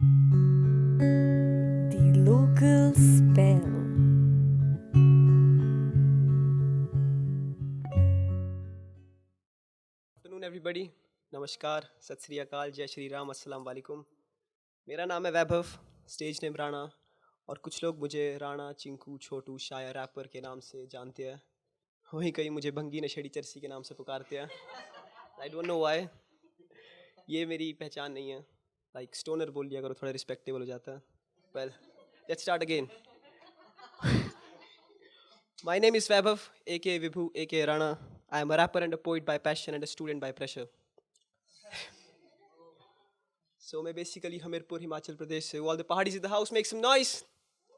The local spell. Afternoon everybody, नमस्कार, सत श्री अकाल, जय श्री राम, अस्सलाम वालेकुम। मेरा नाम है वैभव, स्टेज नेम राणा, और कुछ लोग मुझे राणा, चिंकू, छोटू, शायर, रैपर के नाम से जानते हैं। वहीं कहीं मुझे भंगी नशेड़ी चरसी के नाम से पुकारते हैं। आई डोंट नो व्हाई, ये मेरी पहचान नहीं है। लाइक स्टोनर बोल लिया करो, थोड़ा रिस्पेक्टेबल हो जाता है। Well, let's start again. My name is Vaibhav, A K. Vibhu, A K. Rana. I am a rapper and a poet by passion and a student by pressure. So मैं basically हमीरपुर, हिमाचल प्रदेश से। All the pahadis in the house, make some noise.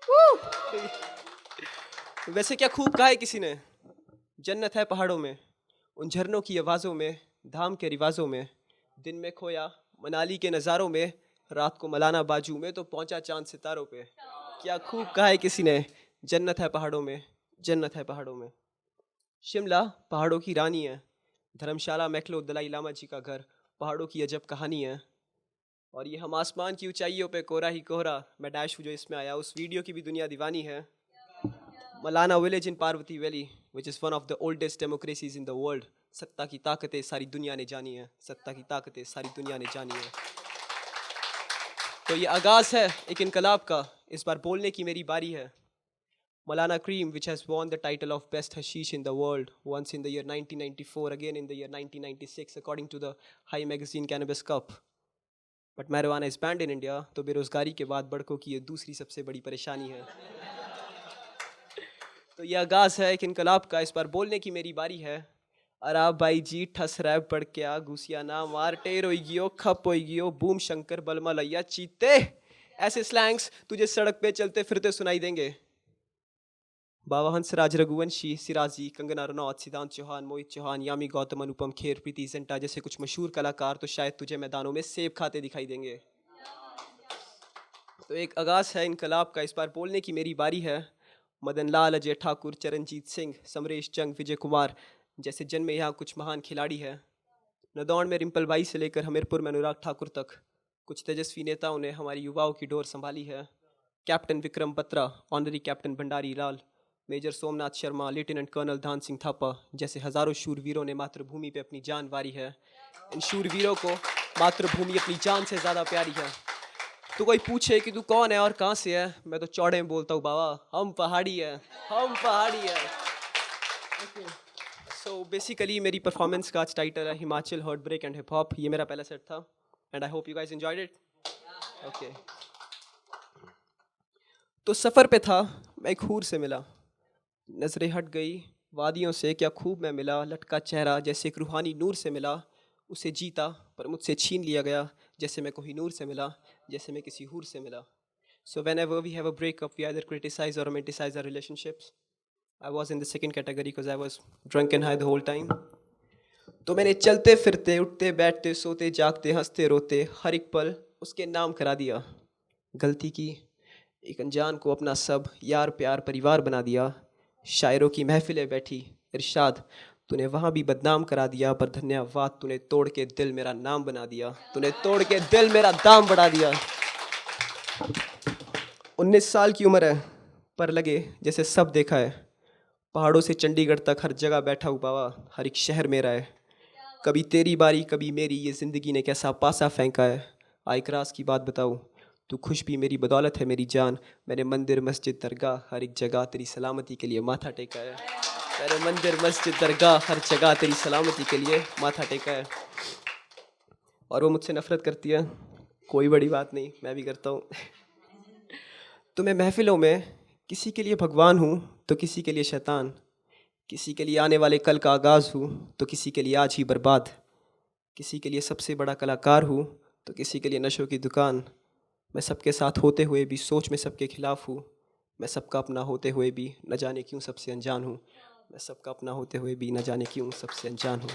Woo! वैसे क्या खूब कहा है किसी ने, जन्नत है पहाड़ों में, उन झरनों की आवाज़ों में, धाम के रिवाजों में, दिन में खोया मनाली के नज़ारों में, रात को मलाना बाजू में तो पहुंचा चांद सितारों पे। क्या खूब कहा है किसी ने, जन्नत है पहाड़ों में, जन्नत है पहाड़ों में। शिमला पहाड़ों की रानी है, धर्मशाला मैक्लो दलाई लामा जी का घर पहाड़ों की अजब कहानी है। और ये हम आसमान की ऊंचाइयों पे कोहरा ही कोहरा, मैं डैश हूँ जो इसमें आया, उस वीडियो की भी दुनिया दीवानी है। Malana village in Parvati valley, which is one of the oldest democracies in the world. सत्ता की ताकतें सारी दुनिया ने जानी है, सत्ता की ताकतें सारी दुनिया ने जानी है। तो ये आगाज़ है एक इनकलाब का, इस बार बोलने की मेरी बारी है। Malana Cream, which has won the title of Best Hashish in the world, once in the year 1994, again in the year 1996, according to the High Magazine Cannabis Cup. But marijuana is banned in India, तो बेरोजगारी के बाद बड़कों की ये दूसरी सबसे बड़ी परेशानी है। तो ये आगाज़ है एक इनकलाब का, इस बार बोलने की मेरी बारी है। अरा भाई जी ठस रैप बढ़ के आ, घुसिया ना मार, टेर होई गियो, खप होई गियो, बूम शंकर बलमा लैया चीते। ऐसे स्लैंग्स तुझे सड़क पे चलते फिरते सुनाई देंगे। बाबा हंसराज, रघुवंशी, सिराजी, कंगना रनौत, सिद्धांत चौहान, मोहित चौहान, यामी गौतम, अनुपम खेर, प्रीति जिंटा जैसे कुछ मशहूर कलाकार तो शायद तुझे मैदानों में सेब खाते दिखाई देंगे। तो एक आगाज़ है इनकलाब का, इस बार बोलने की मेरी बारी है। मदन लाल, अजय ठाकुर, चरणजीत सिंह, समरेश चंग, विजय कुमार जैसे जन्मे यहाँ कुछ महान खिलाड़ी हैं। नदौड़ में रिम्पल बाई से लेकर हमीरपुर में अनुराग ठाकुर तक कुछ तेजस्वी नेताओं ने हमारी युवाओं की डोर संभाली है। Captain Vikram Batra, honorary captain Bhandari Lal, major Somnath Sharma, lieutenant colonel Dhan Singh Thapa जैसे हजारों शूरवीरों ने मातृभूमि पे अपनी जान वारी है। इन शूरवीरों को मातृभूमि अपनी जान से ज़्यादा प्यारी है। तो कोई पूछे कि तू कौन है और कहाँ से है, मैं तो चौड़े में बोलता हूँ बाबा, हम पहाड़ी है, हम पहाड़ी है। सो बेसिकली मेरी परफॉर्मेंस का आज टाइटल है Himachal heart break and hip hop. ये मेरा पहला सेट था and I hope you guys enjoyed it. Okay, तो सफ़र पे था, मैं एक हूर से मिला, नजरें हट गई वादियों से, क्या खूब मैं मिला, लटका चेहरा जैसे एक रूहानी नूर से मिला। उसे जीता पर मुझसे छीन लिया गया, जैसे मैं कोहिनूर से मिला, जैसे मैं किसी हूर से मिला। सो whenever we have a breakup, we either criticize or romanticize our relationships. I was in the second category because I was drunk and high the whole time. तो मैंने चलते फिरते, उठते बैठते, सोते जागते, हंसते रोते, हर एक पल उसके नाम करा दिया। गलती की, एक अनजान को अपना सब यार प्यार परिवार बना दिया। शायरों की महफिलें बैठी, इरशाद तूने वहाँ भी बदनाम करा दिया, पर धन्यवाद तूने तोड़ के दिल मेरा नाम बना दिया, तूने तोड़ के दिल मेरा दाम बढ़ा दिया। 19 साल की उम्र है पर लगे जैसे सब देखा है। पहाड़ों से चंडीगढ़ तक हर जगह बैठा हूँ बाबा, हर एक शहर मेरा है। कभी तेरी बारी कभी मेरी, ये ज़िंदगी ने कैसा पासा फेंका है। एक राज की बात बताऊँ, तू खुश भी मेरी बदौलत है मेरी जान। मैंने मंदिर मस्जिद दरगाह हर एक जगह तेरी सलामती के लिए माथा टेका है। मैंने मंदिर मस्जिद दरगाह हर जगह तेरी सलामती के लिए माथा टेका है। और वो मुझसे नफ़रत करती है, कोई बड़ी बात नहीं, मैं भी करता हूँ। तो मैं महफिलों में किसी के लिए भगवान हूँ तो किसी के लिए शैतान, किसी के लिए आने वाले कल का आगाज़ हूँ तो किसी के लिए आज ही बर्बाद, किसी के लिए सबसे बड़ा कलाकार हूँ तो किसी के लिए नशों की दुकान। मैं सबके साथ होते हुए भी सोच में सबके खिलाफ हूँ, मैं सबका अपना होते हुए भी न जाने क्यों सबसे अनजान हूँ, मैं सबका अपना होते हुए भी न जाने क्यों सबसे अनजान हूँ।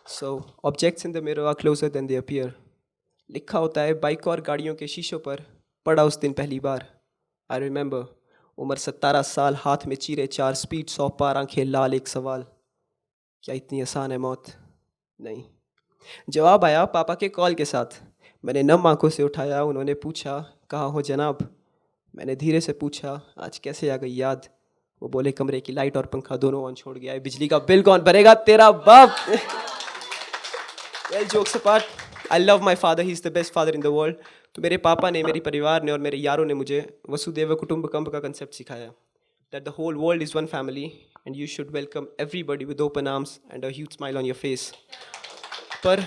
So objects in the mirror are closer than they appear, लिखा होता है बाइक और गाड़ियों के शीशों पर, पढ़ा उस दिन पहली बार। आई रिमेंबर, उम्र 17 साल, हाथ में चीरे 4, स्पीड 100 पार, आंखें लाल, एक सवाल, क्या इतनी आसान है मौत? नहीं। जवाब आया पापा के कॉल के साथ, मैंने नम आंखों से उठाया, उन्होंने पूछा कहाँ हो जनाब। मैंने धीरे से पूछा आज कैसे आ गई याद। वो बोले कमरे की लाइट और पंखा दोनों ऑन छोड़ गया है, बिजली का बिल कौन भरेगा तेरा बाप। Well jokes apart, I love my father, he is the best father in the world. तो मेरे पापा ने, मेरे परिवार ने और मेरे यारों ने मुझे वसुदेव कुटुंबकम का कंसेप्ट सिखाया, that the whole world is one family and you should welcome everybody with open arms and a huge smile on your face. पर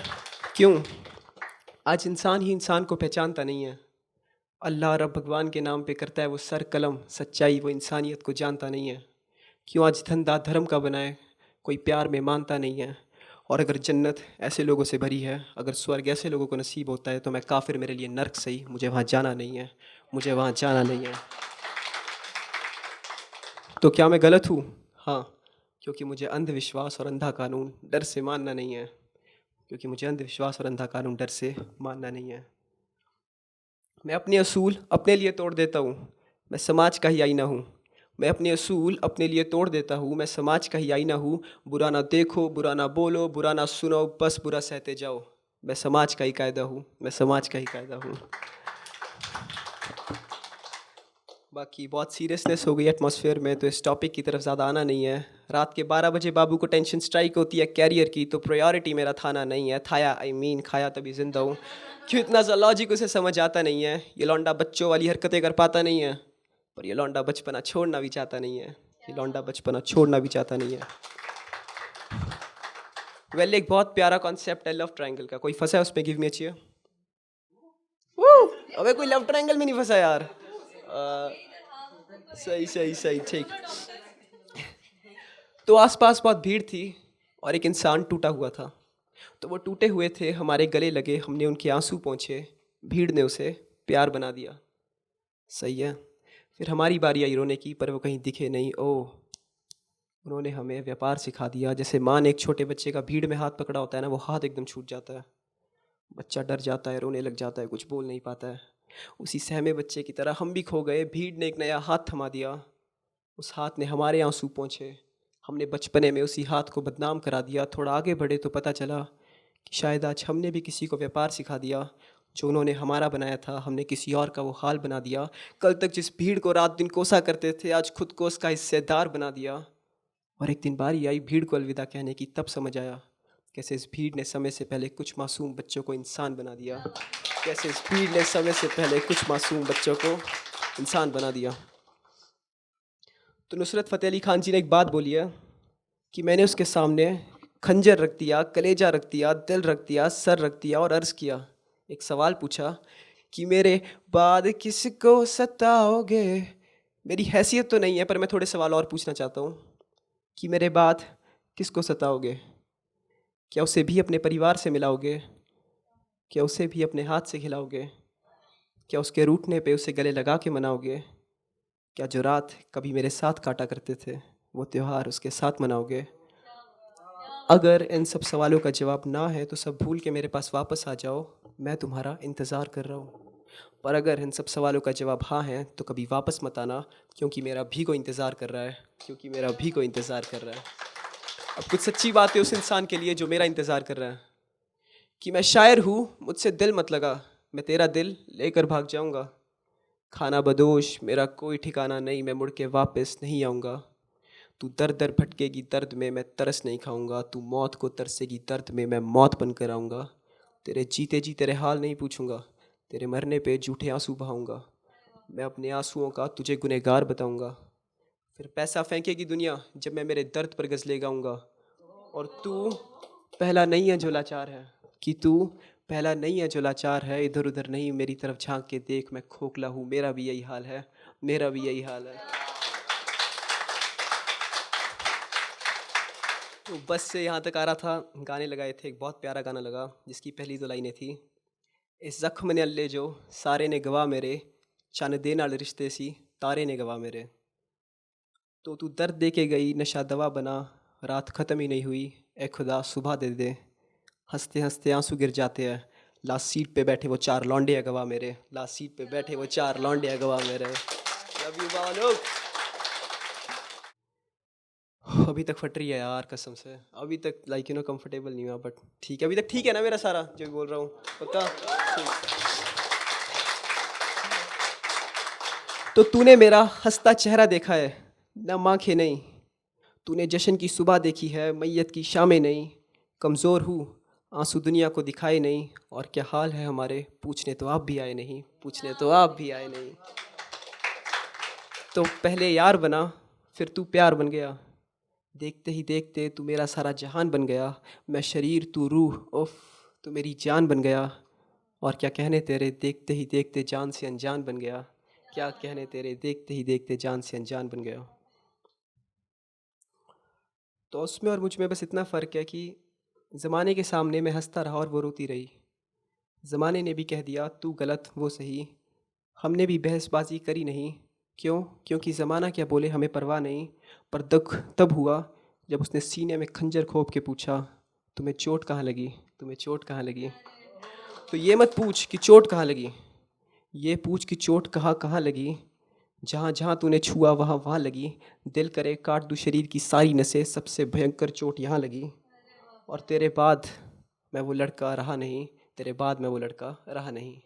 क्यों आज इंसान ही इंसान को पहचानता नहीं है? अल्लाह रब भगवान के नाम पे करता है वो सर कलम सच्चाई, वो इंसानियत को जानता नहीं है। क्यों आज धंधा धर्म का बना है, कोई प्यार में मानता नहीं है। और अगर जन्नत ऐसे लोगों से भरी है, अगर स्वर्ग ऐसे लोगों को नसीब होता है, तो मैं काफिर, मेरे लिए नर्क सही, मुझे वहाँ जाना नहीं है, मुझे वहाँ जाना नहीं है। तो क्या मैं गलत हूँ? हाँ, क्योंकि मुझे अंधविश्वास और अंधा कानून डर से मानना नहीं है, क्योंकि मुझे अंधविश्वास और अंधा कानून डर से मानना नहीं है। मैं अपने असूल अपने लिए तोड़ देता हूँ, मैं समाज का ही आईना हूँ। मैं अपने असूल अपने लिए तोड़ देता हूँ, मैं समाज का ही आईना हूँ। बुरा ना देखो, बुरा ना बोलो, बुरा ना सुनो, बस बुरा सहते जाओ। मैं समाज का ही कायदा हूँ, मैं समाज का ही कायदा हूँ। बाकी बहुत सीरियसनेस हो गई एटमॉस्फेयर में, तो इस टॉपिक की तरफ ज़्यादा आना नहीं है। रात के 12 बजे बाबू को टेंशन स्ट्राइक होती है कैरियर की, तो प्रायोरिटी मेरा थाना नहीं है, थाया आई मीन खाया तभी जिंदा हूँ। क्यों इतना सा लॉजिक उसे समझ आता नहीं है। ये लौंडा बच्चों वाली हरकतें कर पाता नहीं है, पर ये लौंडा बचपना छोड़ना भी चाहता नहीं है, ये लौंडा बचपना छोड़ना भी चाहता नहीं है। वेल एक बहुत प्यारा कॉन्सेप्ट है लव ट्रायंगल का, कोई फंसा है उसमें? गिव मी अ चीयर। अबे कोई लव ट्रायंगल में नहीं फंसा यार। सही सही सही, ठीक। तो आसपास बहुत भीड़ थी और एक इंसान टूटा हुआ था। तो वो टूटे हुए थे, हमारे गले लगे, हमने उनके आंसू पोंछे, भीड़ ने उसे प्यार बना दिया। सही है। फिर हमारी बारी आई रोने की, पर वो कहीं दिखे नहीं। ओह, उन्होंने हमें व्यापार सिखा दिया। जैसे माँ ने एक छोटे बच्चे का भीड़ में हाथ पकड़ा होता है ना, वो हाथ एकदम छूट जाता है, बच्चा डर जाता है, रोने लग जाता है, कुछ बोल नहीं पाता है। उसी सहमे बच्चे की तरह हम भी खो गए। भीड़ ने एक नया हाथ थमा दिया, उस हाथ ने हमारे आंसू पोंछे, हमने बचपने में उसी हाथ को बदनाम करा दिया। थोड़ा आगे बढ़े तो पता चला कि शायद आज हमने भी किसी को व्यापार सिखा दिया। जो उन्होंने हमारा बनाया था, हमने किसी और का वो हाल बना दिया। कल तक जिस भीड़ को रात दिन कोसा करते थे, आज खुद को उसका हिस्सेदार बना दिया। और एक दिन बारी आई भीड़ को अलविदा कहने की, तब समझ आया कैसे इस भीड़ ने समय से पहले कुछ मासूम बच्चों को इंसान बना दिया। कैसे इस भीड़ ने समय से पहले कुछ मासूम बच्चों को इंसान बना दिया। तो नुसरत फ़तेह अली खान जी ने एक बात बोली है कि मैंने उसके सामने खंजर रख दिया, कलेजा रख दिया, दिल रख दिया, सर रख दिया और अर्ज़ किया, एक सवाल पूछा कि मेरे बाद किसको सताओगे। मेरी हैसियत तो नहीं है, पर मैं थोड़े सवाल और पूछना चाहता हूँ कि मेरे बाद किसको सताओगे? क्या उसे भी अपने परिवार से मिलाओगे? क्या उसे भी अपने हाथ से खिलाओगे? क्या उसके रूठने पे उसे गले लगा के मनाओगे? क्या जो रात कभी मेरे साथ काटा करते थे, वो त्यौहार उसके साथ मनाओगे? अगर इन सब सवालों का जवाब ना है तो सब भूल के मेरे पास वापस आ जाओ, मैं तुम्हारा इंतज़ार कर रहा हूँ। पर अगर इन सब सवालों का जवाब हाँ है तो कभी वापस मत आना, क्योंकि मेरा भी कोई इंतज़ार कर रहा है, क्योंकि मेरा भी कोई इंतज़ार कर रहा है। अब कुछ सच्ची बात है उस इंसान के लिए जो मेरा इंतज़ार कर रहा है, कि मैं शायर हूँ, मुझसे दिल मत लगा, मैं तेरा दिल लेकर भाग जाऊँगा। खाना बदोश मेरा कोई ठिकाना नहीं, मैं मुड़ के वापस नहीं आऊँगा। तू दर दर भटकेगी दर्द में, मैं तरस नहीं खाऊंगा। तू मौत को तरसेगी दर्द में, मैं मौत बनकर आऊँगा। तेरे जीते जी तेरे हाल नहीं पूछूंगा, तेरे मरने पे झूठे आंसू बहाऊंगा। मैं अपने आंसुओं का तुझे गुनहगार बताऊंगा। फिर पैसा फेंकेगी दुनिया जब मैं मेरे दर्द पर गज़लें गाऊंगा। और तू पहला नहीं है जो लाचार है, कि तू पहला नहीं है जो लाचार है। इधर उधर नहीं मेरी तरफ झांक के देख, मैं खोखला हूँ, मेरा भी यही हाल है, मेरा भी यही हाल है। तो बस से यहाँ तक आ रहा था, गाने लगाए थे, एक बहुत प्यारा गाना लगा जिसकी पहली दो लाइनें थी, इस जख्म ने अल्ले जो सारे ने गवा मेरे, चन दे नाल रिश्ते सी तारे ने गवा मेरे। तो तू दर्द दे के गई नशा दवा बना, रात ख़त्म ही नहीं हुई, ए खुदा सुबह दे दे। हंसते हंसते आंसू गिर जाते हैं, लास्ट सीट पे बैठे वो चार लौंडे गवा मेरे, लास्ट सीट पे बैठे वो चार लौंडे गवा मेरे। लव यू बाबा लोग। अभी तक फट रही है यार कसम से, अभी तक कंफर्टेबल नहीं हुआ, बट ठीक है, अभी तक ठीक है ना मेरा सारा जो बोल रहा हूँ, पक्का ठीक। तो तूने मेरा हंसता चेहरा देखा है ना, आँखें नहीं, तूने जश्न की सुबह देखी है, मैयत की शामें नहीं, कमज़ोर हूँ आंसू दुनिया को दिखाए नहीं, और क्या हाल है हमारे पूछने तो आप भी आए नहीं, पूछने तो आप भी आए नहीं। तो पहले यार बना फिर तू प्यार बन गया, देखते ही देखते तू मेरा सारा जहान बन गया, मैं शरीर तू रूह, उफ तू मेरी जान बन गया, और क्या कहने तेरे देखते ही देखते जान से अनजान बन गया, क्या कहने तेरे देखते ही देखते जान से अनजान बन गया। तो उसमें और मुझ में बस इतना फ़र्क है कि ज़माने के सामने मैं हंसता रहा और वो रोती रही, ज़माने ने भी कह दिया तू गलत वो सही, हमने भी बहसबाजी करी नहीं, क्यों क्योंकि ज़माना क्या बोले हमें परवाह नहीं, पर दुख तब हुआ जब उसने सीने में खंजर खोप के पूछा तुम्हें चोट कहाँ लगी, तुम्हें चोट कहाँ लगी। तो ये मत पूछ कि चोट कहाँ लगी, ये पूछ कि चोट कहाँ कहाँ लगी, जहाँ जहाँ तूने छुआ वहाँ वहाँ लगी, दिल करे काट दूँ शरीर की सारी नसें, सबसे भयंकर चोट यहाँ लगी, और तेरे बाद मैं वो लड़का रहा नहीं, तेरे बाद मैं वो लड़का रहा नहीं।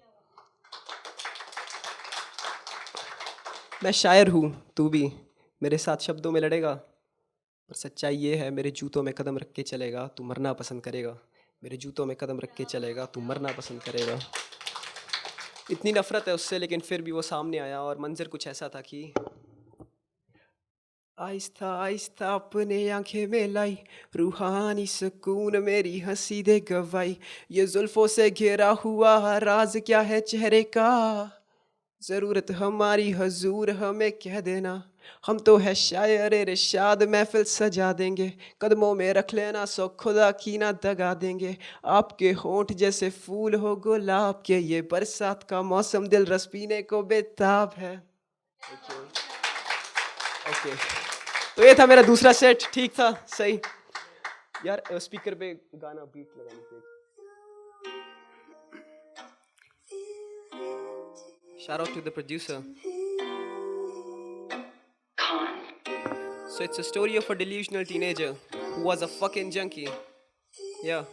मैं शायर हूँ, तू भी मेरे साथ शब्दों में लड़ेगा, पर सच्चाई ये है मेरे जूतों में कदम रख के चलेगा तू मरना पसंद करेगा, मेरे जूतों में कदम रख के चलेगा तू मरना पसंद करेगा। इतनी नफ़रत है उससे, लेकिन फिर भी वो सामने आया और मंजर कुछ ऐसा था कि आहिस्ता आहिस्ता अपने आंखें में लाई, रूहानी सुकून मेरी हंसी दे गवाई, ये जुल्फों से घिरा हुआ राज क्या है चेहरे का, ज़रूरत हमारी हजूर हमें कह देना, हम तो है शायर इरशाद महफिल सजा देंगे, कदमों में रख लेना सो खुदा की ना दगा देंगे, आपके होंठ जैसे फूल हो गुलाब के, ये बरसात का मौसम दिल रस पीने को बेताब है। ओके तो ये था मेरा दूसरा सेट, ठीक था सही यार, स्पीकर पे गाना बीट लगानी चाहिए। Shout out to the producer. So it's a story of a delusional teenager who was a fucking junkie. Yeah.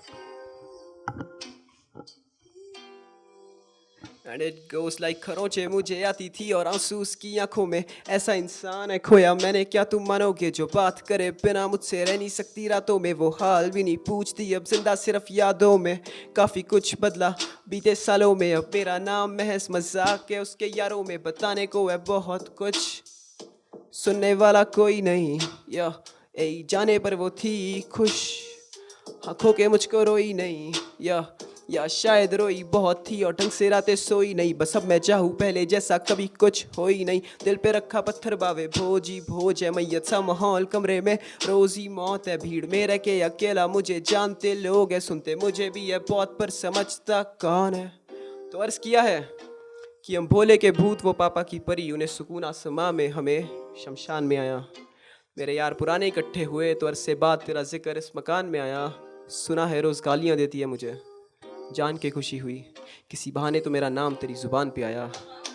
And it goes like खरोंचे मुझे आती थी और आंसू उसकी आंखों में, ऐसा इंसान है खोया मैंने क्या तुम मानोगे, जो बात करे बिना मुझसे रह नहीं सकती रातों में, वो हाल भी नहीं पूछती अब जिंदा सिर्फ यादों में, काफ़ी कुछ बदला बीते सालों में, अब मेरा नाम महज मजाक है उसके यारों में, बताने को है बहुत कुछ सुनने वाला कोई नहीं, या ए जाने पर वो थी खुश, आँखों के मुझको रोई नहीं, या शायद रोई बहुत थी और ढंग से रातें सोई नहीं, बस अब मैं चाहूँ पहले जैसा कभी कुछ हो ही नहीं, दिल पे रखा पत्थर बावे भोजी भोज है, मैयत सा माहौल कमरे में रोजी मौत है, भीड़ में रह के अकेला मुझे जानते लोग है, सुनते मुझे भी है बहुत पर समझता कौन है। तो अर्ज़ किया है कि हम भोले के भूत वो पापा की परी, उन्हें सुकून आसमां में हमें शमशान में आया, मेरे यार पुराने इकट्ठे हुए तो अरसे बाद तेरा जिक्र इस मकान में आया, सुना है रोज़ गालियाँ देती है मुझे, जान के खुशी हुई किसी बहाने तो मेरा नाम तेरी ज़ुबान पे आया,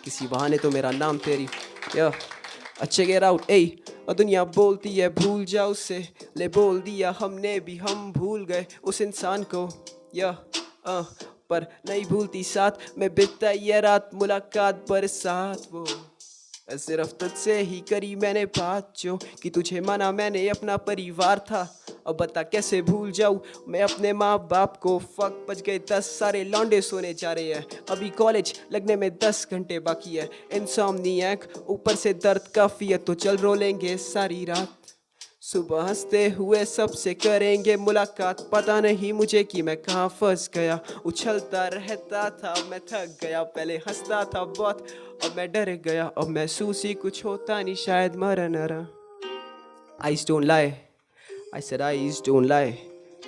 किसी बहाने तो मेरा नाम तेरी या अच्छे गेट आउट ए, और दुनिया बोलती है भूल जा उसे, ले बोल दिया हमने भी हम भूल गए उस इंसान को, या पर नहीं भूलती साथ में बिता ये रात मुलाकात बरसात, वो सिर्फ तुझसे ही करी मैंने बात जो कि तुझे माना मैंने अपना परिवार था, अब बता कैसे भूल जाऊँ मैं अपने माँ बाप को, फक बज गए 10 सारे लौंडे सोने जा रहे हैं, अभी कॉलेज लगने में 10 घंटे बाकी है, इंसोम्निएक ऊपर से दर्द काफ़ी है, तो चल रोलेंगे सारी रात, सुबह हंसते हुए सबसे करेंगे मुलाकात, पता नहीं मुझे कि मैं कहाँ फंस गया, उछलता रहता था मैं थक गया, पहले हंसता था बहुत अब मैं डर गया, अब महसूस ही कुछ होता नहीं शायद मरा न रहा। Eyes don't lie, I said eyes don't lie,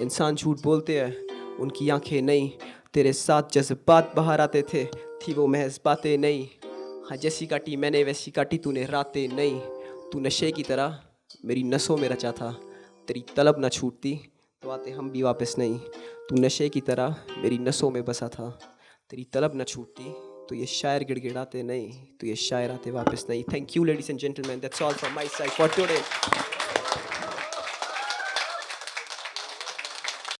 इंसान झूठ बोलते हैं उनकी आंखें नहीं, तेरे साथ जज्बात बाहर आते थे थी वो महज बातें नहीं, हाँ जैसी काटी मैंने वैसी काटी तूने रातें नहीं, तू नशे की तरह मेरी नसों में रचा था, तेरी तलब ना छूटती तो आते हम भी वापस नहीं, तू नशे की तरह मेरी नसों में बसा था, तेरी तलब ना छूटती तो ये शायर गिड़गिड़ाते नहीं, तो ये शायर आते वापस नहीं। Thank you ladies and gentleman, that's all from my side for today.